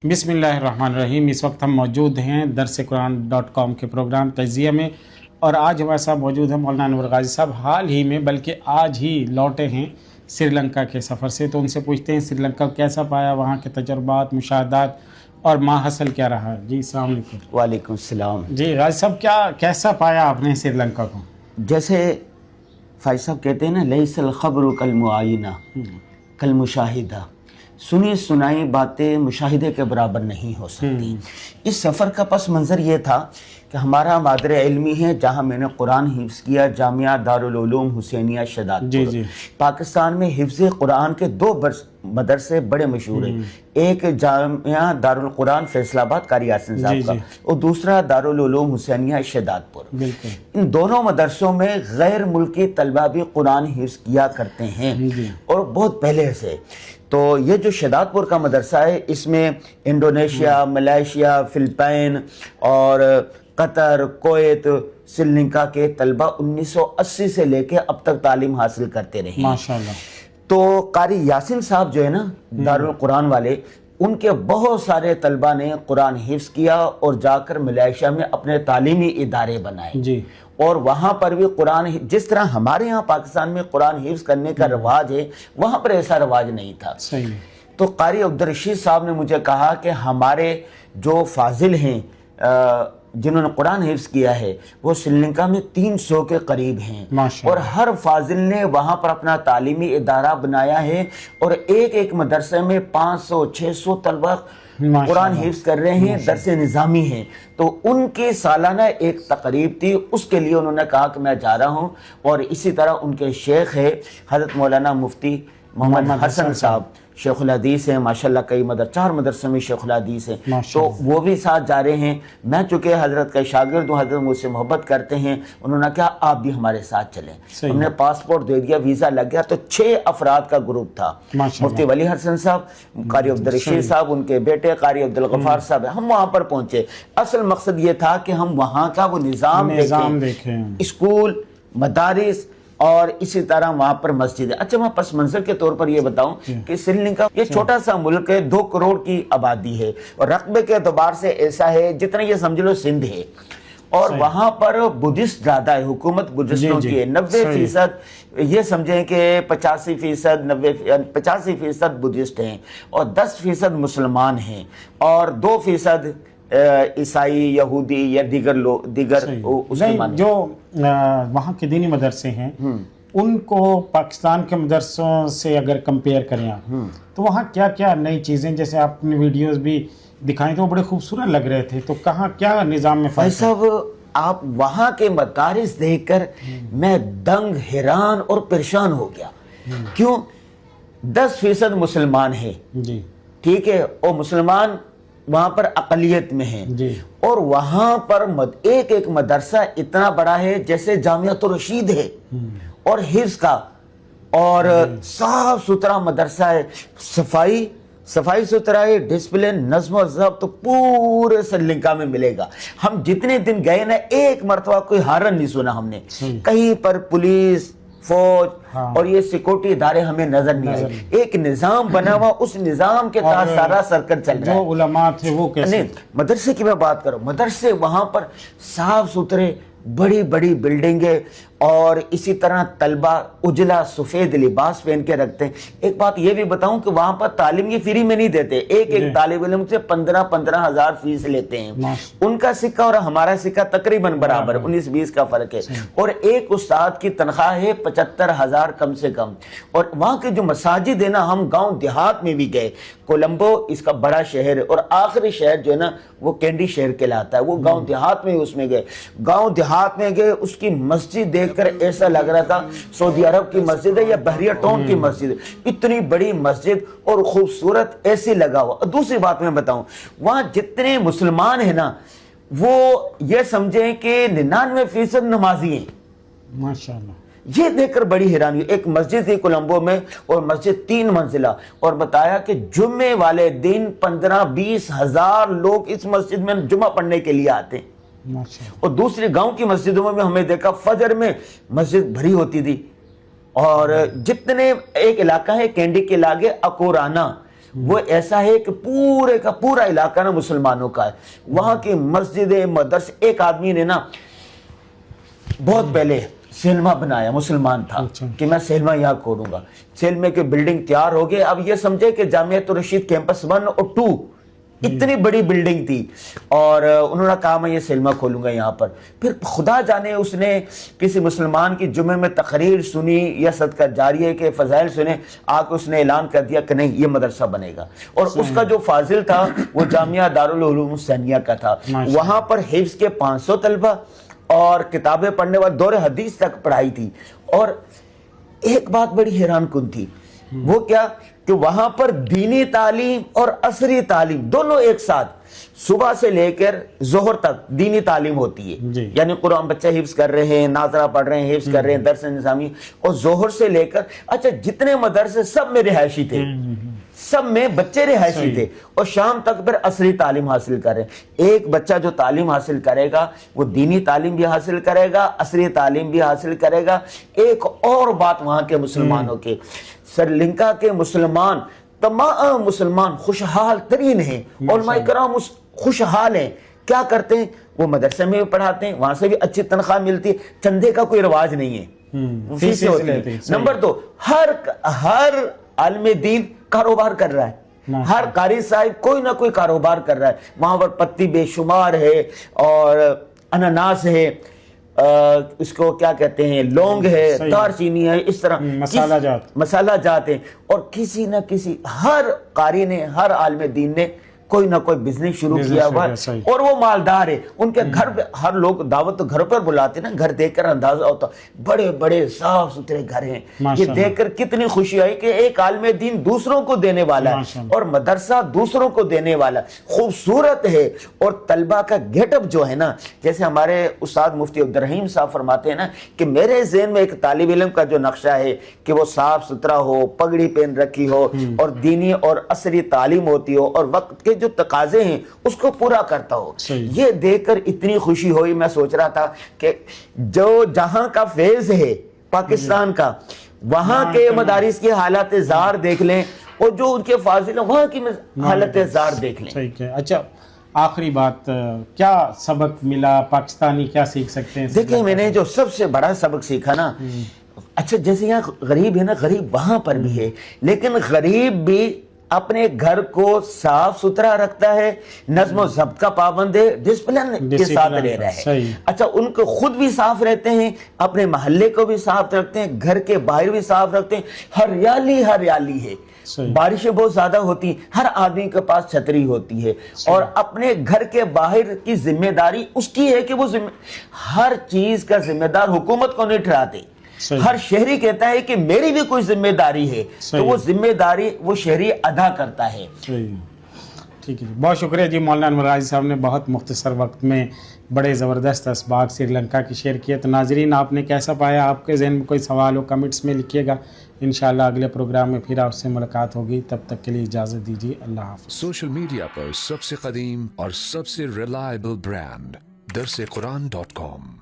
बिस्मिल्लाहिर्रहमानिर्रहीम। इस वक्त हम मौजूद हैं दरस-ए-कुरान.com के प्रोग्राम तज़किया में, और आज हमारे साथ मौजूद हैं मौलाना अनवर गाजी साहब। हाल ही में बल्कि आज ही लौटे हैं श्रीलंका के सफ़र से, तो उनसे पूछते हैं श्रीलंका कैसा पाया, वहाँ के तजुर्बात, मुशाहदात और माहसल क्या रहा। जी अस्सलाम वालेकुम। वालेकुम सलाम। जी गाजी साहब, कैसा पाया आपने श्रीलंका को? जैसे फ़ाइज़ साहब कहते हैं ना, लैसल ख़ब्रु कल मुआयना कल मुशाहिदा, सुनी सुनाई बातें मुशाहिदे के बराबर नहीं हो सकती। इस सफ़र का पस मंज़र ये था कि हमारा मादरे इल्मी है, जहाँ मैंने कुरान हिफ्ज़ किया, जामिया दारुल उलूम हुसैनिया शहदादपुर। पाकिस्तान में हिफ्ज़ कुरान के दो मदरसे बड़े मशहूर हैं, एक जामिया दारुल कुरान फैसलाबाद कारी यासीन साहब का, और दूसरा दारुल उलूम हुसैनिया शहदादपुर। इन दोनों मदरसों में गैर मुल्की तलबा भी कुरान हिफ्ज़ किया करते हैं, और बहुत पहले से। तो ये जो शहदादपुर का मदरसा है, इसमें इंडोनेशिया, मलेशिया, फ़िलिपाइन और कतर, कुवैत, श्रीलंका के तलबा 1980 से लेके अब तक तालीम हासिल करते रहे माशाअल्लाह। तो कारी यासीन साहब जो है ना, दारुल कुरान वाले, उनके बहुत सारे तलबा ने कुरान हिफ्ज़ किया और जाकर मलेशिया में अपने तालीमी इदारे बनाए जी। और वहाँ पर भी कुरान, जिस तरह हमारे यहाँ पाकिस्तान में कुरान हिफ्ज़ करने का रवाज है, वहाँ पर ऐसा रवाज नहीं था। सही। तो कारी अब्दुल रशीद साहब ने मुझे कहा कि हमारे जो फाजिल हैं जिन्होंने कुरान हिफ्ज़ किया है, वो श्रीलंका में 300 के करीब हैं, और हर फाजिल ने वहाँ पर अपना तालीमी इदारा बनाया है, और एक एक मदरसे में 500-600 तलबा कुरान हिफ्ज़ कर रहे हैं, दरसे निज़ामी हैं। तो उनकी सालाना एक तकरीब थी, उसके लिए उन्होंने कहा कि मैं जा रहा हूँ। और इसी तरह उनके शेख है हज़रत मौलाना मुफ्ती मोहम्मद हसन साहब, शेखुल हदीस हैं माशाल्लाह, कई 4 मदरसों में शेखुल हदीस हैं, तो वो भी साथ जा रहे हैं। मैं चूँकि हज़रत का शागिर्द हूँ, हज़रत मुझसे मोहब्बत करते हैं, उन्होंने कहा आप भी हमारे साथ चलें। हमने पासपोर्ट दे दिया, वीज़ा लग गया, तो 6 अफराद का ग्रुप था। मुफ्ती वली हसन साहब, कारी अब्दुल रशीद साहब, उनके बेटे कारी अब्दुल गफ़ार साहब, हम वहाँ पर पहुँचे। असल मकसद ये था कि हम वहाँ का वो निज़ाम देखें, स्कूल, मदारिस, और इसी तरह वहाँ पर मस्जिद है। अच्छा, मैं पस मंजर के तौर पर ये बताऊं कि श्रीलंका ये छोटा सा मुल्क है, 2 करोड़ की आबादी है, और रकबे के एतबार से ऐसा है जितना ये समझ लो सिंध है, और वहाँ पर बुद्धिस्ट ज़्यादा है, हुकूमत बुद्धिस्टों की है। 90% ये समझें कि 85% बुद्धिस्ट हैं, और 10% मुसलमान हैं, और 2% ईसाई, यहूदी या दीगर जो वहाँ के दीनी मदरसे हैं, उनको पाकिस्तान के मदरसों से अगर कंपेयर करें आप, तो वहाँ क्या क्या नई चीज़ें, जैसे आपने वीडियोस भी दिखाई तो वो बड़े खूबसूरत लग रहे थे, तो कहाँ क्या निज़ाम में फ़र्क है? आप वहाँ के मदारिस देखकर मैं दंग, हैरान और परेशान हो गया। क्यों? 10% मुसलमान है जी, ठीक है, और मुसलमान वहाँ पर अक़लियत में है, और वहाँ पर एक एक मदरसा इतना बड़ा है जैसे जामियातुर रशीद है, और हिफ्ज़ का, और साफ सुथरा मदरसा है, सफाई सुथरा है, डिसिप्लिन, नज़्म और ज़ब्त तो पूरे श्रीलंका में मिलेगा। हम जितने दिन गए ना, एक मरतबा कोई हारन नहीं सुना हमने, कहीं पर पुलिस, फौज और ये सिक्योरिटी इदारे हमें नजर नहीं आए। एक निजाम बना हुआ, उस निजाम के तहत सारा सर्कल चल रहा है। जो उलमा थे वो कैसे? नहीं, मदरसे की मैं बात करूं, मदरसे वहां पर साफ सुथरे, बड़ी बड़ी बिल्डिंगें, और इसी तरह तलबा उजला सफ़ेद लिबास पहन के रखते हैं। एक बात ये भी बताऊं कि वहाँ पर तालीम ये फ्री में नहीं देते, एक एक तालिब इल्म से 15-15 हज़ार फीस लेते हैं। उनका सिक्का और हमारा सिक्का तकरीबन बराबर, 19-20 का फ़र्क है, और एक उस्ताद की तनख्वाह है 75,000 कम से कम। और वहाँ के जो मसाजिद है ना, हम गाँव देहात में भी गए, कोलंबो इसका बड़ा शहर है, और आखिरी शहर जो है ना वो कैंडी शहर कहलाता है, वो गाँव देहात में उसमें गए। गाँव देहात में गए, उसकी मस्जिद कर ऐसा लग रहा था सऊदी अरब की मस्जिद है या बहरिया टाउन की मस्जिद है, इतनी बड़ी मस्जिद और खूबसूरत, ऐसे लगा हुआ। दूसरी बात मैं बताऊं, वहां जितने मुसलमान हैं ना, वो ये समझें कि 99% नमाजी हैं माशाअल्लाह। ये देखकर बड़ी हैरानी। एक मस्जिद थी कोलंबो में, और मस्जिद 3 मंजिला, और बताया कि जुम्मे वाले दिन 15-20 हज़ार लोग इस मस्जिद में जुम्मा पढ़ने के लिए आते हैं। और दूसरे गांव की मस्जिदों में हमें देखा फजर में मस्जिद भरी होती थी। और जितने, एक इलाका है कैंडी के लागे अकोराना, وہ ایسا ہے کہ پورے کا پورا علاقہ نا مسلمانوں کا ہے. وہاں کی مسجد مدرسے, ایک آدمی نے نا بہت پہلے سینما بنایا, مسلمان تھا, کہ میں سینما یہاں کھولوں گا. سینما کی بلڈنگ تیار ہو گئی. اب یہ سمجھے کہ جامعۃ الرشید کیمپس 1 اور 2 اتنی بڑی بلڈنگ تھی, اور انہوں نے کہا میں یہ سینما کھولوں گا یہاں پر. پھر خدا جانے اس نے کسی مسلمان کی جمعے میں تقریر سنی یا صدقہ جاریہ کے فضائل سنے, آ کے اس نے اعلان کر دیا کہ نہیں یہ مدرسہ بنے گا. اور اس کا جو فاضل تھا وہ جامعہ دارالعلوم الثانیہ کا تھا. وہاں پر حفظ کے 500 طلبہ اور کتابیں پڑھنے والے دور حدیث تک پڑھائی تھی. اور ایک بات بڑی حیران کن تھی, وہ کیا کہ وہاں پر دینی تعلیم اور عصری تعلیم دونوں ایک ساتھ, صبح سے لے کر ظہر تک دینی تعلیم ہوتی ہے. یعنی قرآن بچے حفظ کر رہے ہیں, ناظرہ پڑھ رہے ہیں, حفظ کر رہے ہیں, درس نظامی. اور ظہر سے لے کر, اچھا جتنے مدرسے سب میں رہائشی تھے, سب میں بچے رہائشی تھے, اور شام تک پھر عصری تعلیم حاصل کر رہے ہیں. ایک بچہ جو تعلیم حاصل کرے گا وہ دینی تعلیم بھی حاصل کرے گا, عصری تعلیم بھی حاصل کرے گا. ایک اور بات وہاں کے مسلمانوں کے, سری لنکا کے مسلمان, تمام مسلمان خوشحال ترین ہیں, علماء کرام خوشحال ہیں. کیا کرتے ہیں, وہ مدرسے میں بھی پڑھاتے ہیں, وہاں سے بھی اچھی تنخواہ ملتی ہے, چندے کا کوئی رواج نہیں ہے, فیسیں ہوتی ہیں. نمبر 2, ہر عالم دین کاروبار کر رہا ہے, ہر قاری صاحب کوئی نہ کوئی کاروبار کر رہا ہے. وہاں پر پتی بے شمار ہے, اور اناناس ہے, اس کو کیا کہتے ہیں, لونگ ہے, دار چینی ہے, اس طرح مسالہ جات ہیں. اور کسی نہ کسی, ہر قاری نے, ہر عالم دین نے کوئی نہ کوئی بزنس شروع کیا ہوا ہے, اور وہ مالدار ہے. ان کے گھر پہ ہر لوگ دعوت گھر پر بلاتے نا, گھر دیکھ کر اندازہ ہوتا بڑے بڑے صاف ستھرے گھر ہیں. یہ دیکھ کر کتنی خوشی آئی کہ ایک عالم دین دوسروں کو دینے والا ہے, اور مدرسہ دوسروں کو دینے والا, خوبصورت ہے. اور طلبہ کا گیٹ اپ جو ہے نا, جیسے ہمارے استاد مفتی عبدالرحیم صاحب فرماتے ہیں نا کہ میرے ذہن میں ایک طالب علم کا جو نقشہ ہے کہ وہ صاف ستھرا ہو, پگڑی پہن رکھی ہو, اور دینی اور عصری تعلیم ہوتی ہو, اور وقت کے جو تقاضے ہیں اس کو پورا کرتا ہو. یہ دیکھ کر اتنی خوشی ہوئی. میں سوچ رہا تھا کہ جو جہاں کا فیض ہے پاکستان کا, وہاں کے مدارس کی حالت زار دیکھ لیں, اور جو ان کے فاضل ہیں وہاں کی حالت زار دیکھ لیں. اچھا, آخری بات, کیا سبق ملا, پاکستانی کیا سیکھ سکتے ہیں؟ دیکھیں, میں نے جو سب سے بڑا سبق سیکھا نا, اچھا جیسے یہاں غریب ہے نا, غریب وہاں پر بھی ہے, لیکن غریب بھی اپنے گھر کو صاف ستھرا رکھتا ہے, نظم و ضبط کا پابند ہے, ڈسپلن کے ساتھ رہ رہا ہے. اچھا, ان کو خود بھی صاف رہتے ہیں, اپنے محلے کو بھی صاف رکھتے ہیں, گھر کے باہر بھی صاف رکھتے ہیں, ہریالی ہے. بارشیں بہت زیادہ ہوتی ہیں, ہر آدمی کے پاس چھتری ہوتی ہے, اور اپنے گھر کے باہر کی ذمہ داری اس کی ہے کہ وہ ہر چیز کا ذمہ دار حکومت کو نہیں ٹھہراتے. ہر شہری کہتا ہے کہ میری بھی کوئی ذمہ داری ہے, تو وہ ذمہ داری وہ شہری ادا کرتا ہے. ٹھیک ہے, بہت شکریہ جی. مولانا انور غازی صاحب نے بہت مختصر وقت میں بڑے زبردست اسباق سری لنکا کی شیئر کیے. تو ناظرین, آپ نے کیسا پایا؟ آپ کے ذہن میں کوئی سوال ہو کمنٹس میں لکھیے گا. انشاءاللہ اگلے پروگرام میں پھر آپ سے ملاقات ہوگی. تب تک کے لیے اجازت دیجیے. اللہ حافظ. سوشل میڈیا پر سب سے قدیم اور سب سے ریلائبل برانڈ درسقرآن.com